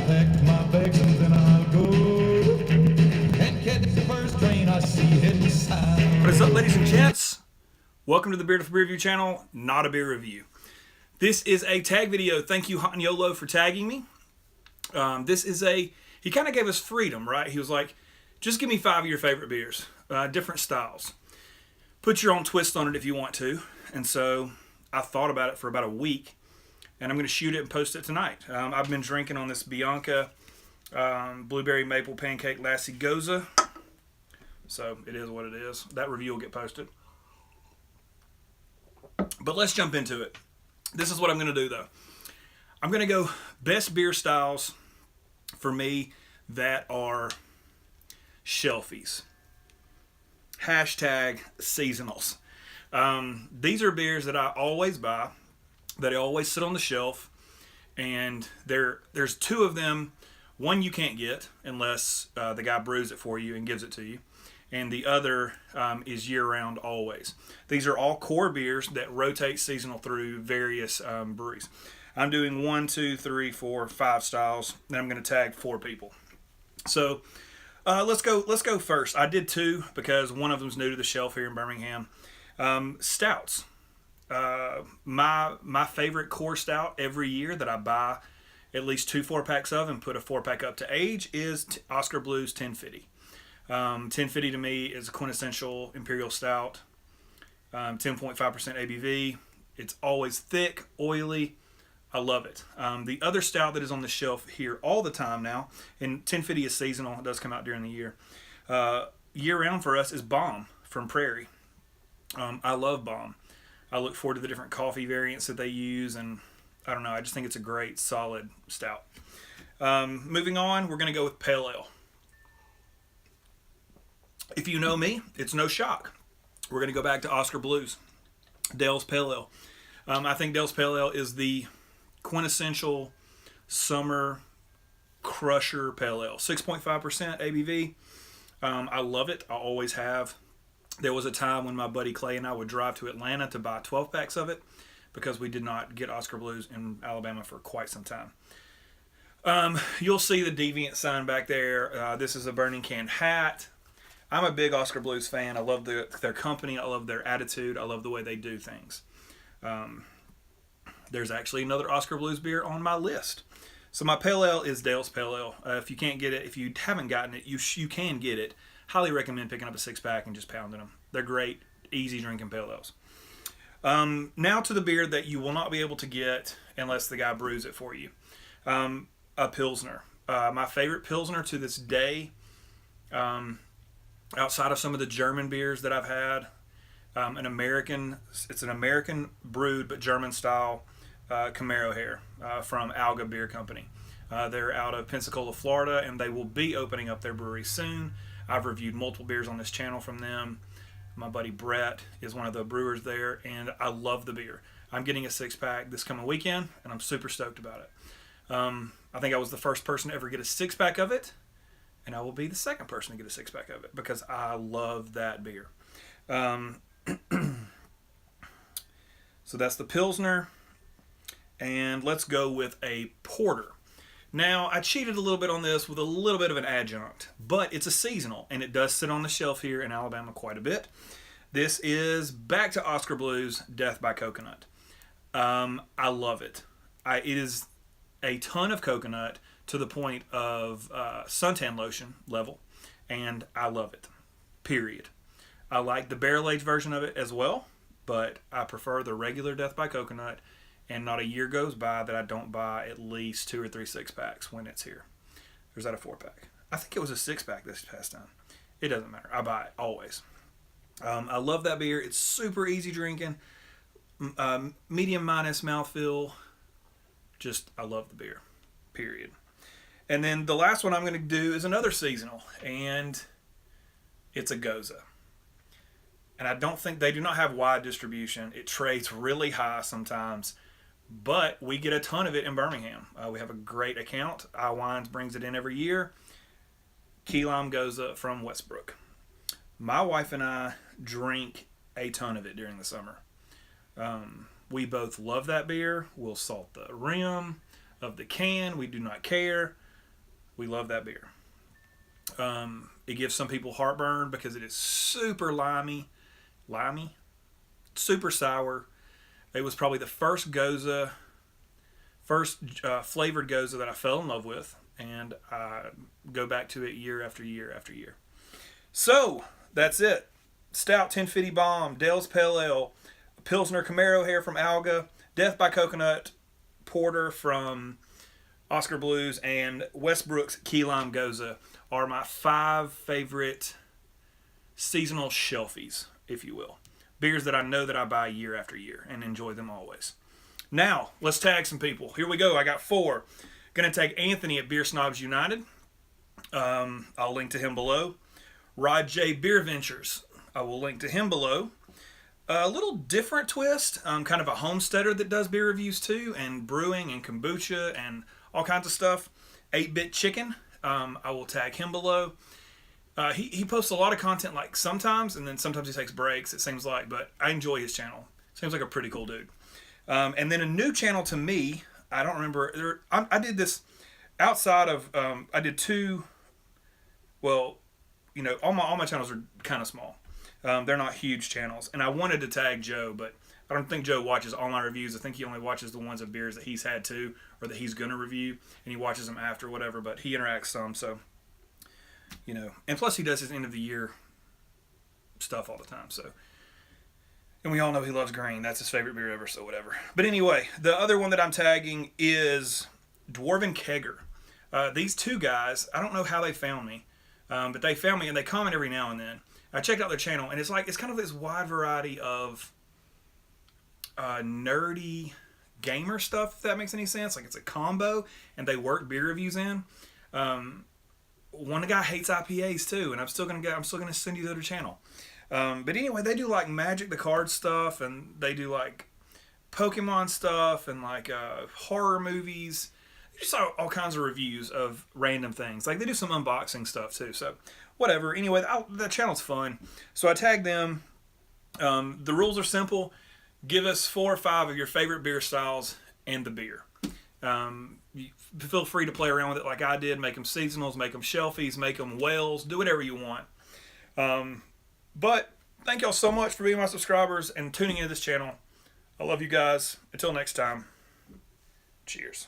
pack my bags and then I'll go and catch the first train I see heading south. What is up, ladies and gents? Welcome to the Beer with Beer Review channel, not a beer review. This is a tag video. Thank you, Yolo, for tagging me. He kind of gave us freedom, right? He was like, just give me 5 of your favorite beers, different styles. Put your own twist on it if you want to. And so I thought about it for about a week, and I'm going to shoot it and post it tonight. I've been drinking on this Bianca Blueberry Maple Pancake Lassie Goza. So it is what it is. That review will get posted. But let's jump into it. This is what I'm going to do, though. I'm going to go best beer styles for me that are Shelfies. Hashtag seasonals. These are beers that I always buy, that I always sit on the shelf, and there's 2 of them. One you can't get unless the guy brews it for you and gives it to you, and the other is year-round always. These are all core beers that rotate seasonal through various breweries. I'm doing 1, 2, 3, 4, 5 styles, and I'm going to tag 4 people. So let's go first. I did 2 because one of them's new to the shelf here in Birmingham. Stouts. My favorite core stout every year that I buy at least 2 4-packs of and put a 4-pack up to age is Oscar Blues 1050. 1050 to me is a quintessential imperial stout. 10.5% ABV. It's always thick, oily. I love it. The other stout that is on the shelf here all the time now, and 1050 is seasonal. It does come out during the year. Year-round for us is Bomb from Prairie. I love Bomb. I look forward to the different coffee variants that they use, and I don't know. I just think it's a great, solid stout. Moving on, we're going to go with Pale Ale. If you know me, it's no shock. We're going to go back to Oscar Blues. Dale's Pale Ale. I think Dale's Pale Ale is the quintessential summer crusher pale ale. 6.5% ABV. I love it. I always have. There was a time when my buddy Clay and I would drive to Atlanta to buy 12-packs of it because we did not get Oscar Blues in Alabama for quite some time. You'll see the Deviant sign back there. This is a Burning Can hat. I'm a big Oscar Blues fan. I love their company. I love their attitude. I love the way they do things. There's actually another Oscar Blues beer on my list. So my Pale Ale is Dale's Pale Ale. If you can't get it, if you haven't gotten it, you can get it. Highly recommend picking up a 6-pack and just pounding them. They're great, easy drinking Pale Ales. Now to the beer that you will not be able to get unless the guy brews it for you. A Pilsner. My favorite Pilsner to this day, outside of some of the German beers that I've had, it's an American brewed but German style Camaro hair from Alga Beer Company. They're out of Pensacola, Florida, and they will be opening up their brewery soon. I've reviewed multiple beers on this channel from them. My buddy Brett is one of the brewers there, and I love the beer. I'm getting a 6-pack this coming weekend, and I'm super stoked about it. I think I was the first person to ever get a 6-pack of it, and I will be the second person to get a 6-pack of it because I love that beer. So that's the Pilsner, and let's go with a Porter. Now, I cheated a little bit on this with a little bit of an adjunct, but it's a seasonal, and it does sit on the shelf here in Alabama quite a bit. This is back to Oscar Blues Death by Coconut. I love it. It is a ton of coconut to the point of suntan lotion level, and I love it, period. I like the barrel-aged version of it as well, but I prefer the regular Death by Coconut, and not a year goes by that I don't buy at least 2 or 3 6-packs when it's here. Or is that a 4-pack? I think it was a 6-pack this past time. It doesn't matter. I buy it always. I love that beer. It's super easy drinking. Medium minus mouthfeel. Just, I love the beer. Period. And then the last one I'm going to do is another seasonal, and it's a Goza. And I don't think they do not have wide distribution. It trades really high sometimes, but we get a ton of it in Birmingham. We have a great account. iWines brings it in every year. Key Lime Goza from Westbrook. My wife and I drink a ton of it during the summer. We both love that beer. We'll salt the rim of the can. We do not care. We love that beer. It gives some people heartburn because it is super limey, super sour. It was probably the first flavored Goza that I fell in love with, and I go back to it year after year after year. So that's it. Stout 1050 Bomb, Dale's Pale Ale, Pilsner Camaro Hair from Alga, Death by Coconut Porter from Oscar Blues, and Westbrook's Key Lime Goza are my 5 favorite seasonal shelfies, if you will. Beers that I know that I buy year after year and enjoy them always. Now, let's tag some people. Here we go. I got 4. Going to tag Anthony at Beer Snobs United. I'll link to him below. Rod J. Beer Ventures. I will link to him below. A little different twist. Kind of a homesteader that does beer reviews too, and brewing and kombucha and all kinds of stuff. 8-Bit Chicken. I will tag him below. He posts a lot of content like sometimes, and then sometimes he takes breaks, it seems like, but I enjoy his channel. Seems like a pretty cool dude. And then a new channel to me, I don't remember, I did this outside of, I did 2, well, you know, all my channels are kind of small. They're not huge channels, and I wanted to tag Joe, but I don't think Joe watches all my reviews. I think he only watches the ones of beers that he's had too, or that he's going to review, and he watches them after, whatever, but he interacts some, so, you know, and plus he does his end of the year stuff all the time, so, and we all know he loves grain. That's his favorite beer ever, so whatever. But anyway, the other one that I'm tagging is Dwarven Kegger. These 2 guys, I don't know how they found me, but they found me, and they comment every now and then. I checked out their channel, and it's kind of this wide variety of nerdy gamer stuff, if that makes any sense. Like, it's a combo, and they work beer reviews in. One guy hates IPAs too, and I'm still gonna send you to their channel. But anyway, they do like Magic the Card stuff, and they do like Pokemon stuff, and like horror movies. They just all kinds of reviews of random things. Like, they do some unboxing stuff too. So whatever. Anyway, the channel's fun. So I tagged them. The rules are simple. Give us 4 or 5 of your favorite beer styles and the beer. You feel free to play around with it like I did. Make them seasonals, make them shelfies, make them whales. Do whatever you want. But thank y'all so much for being my subscribers and tuning into this channel. I love you guys. Until next time, cheers.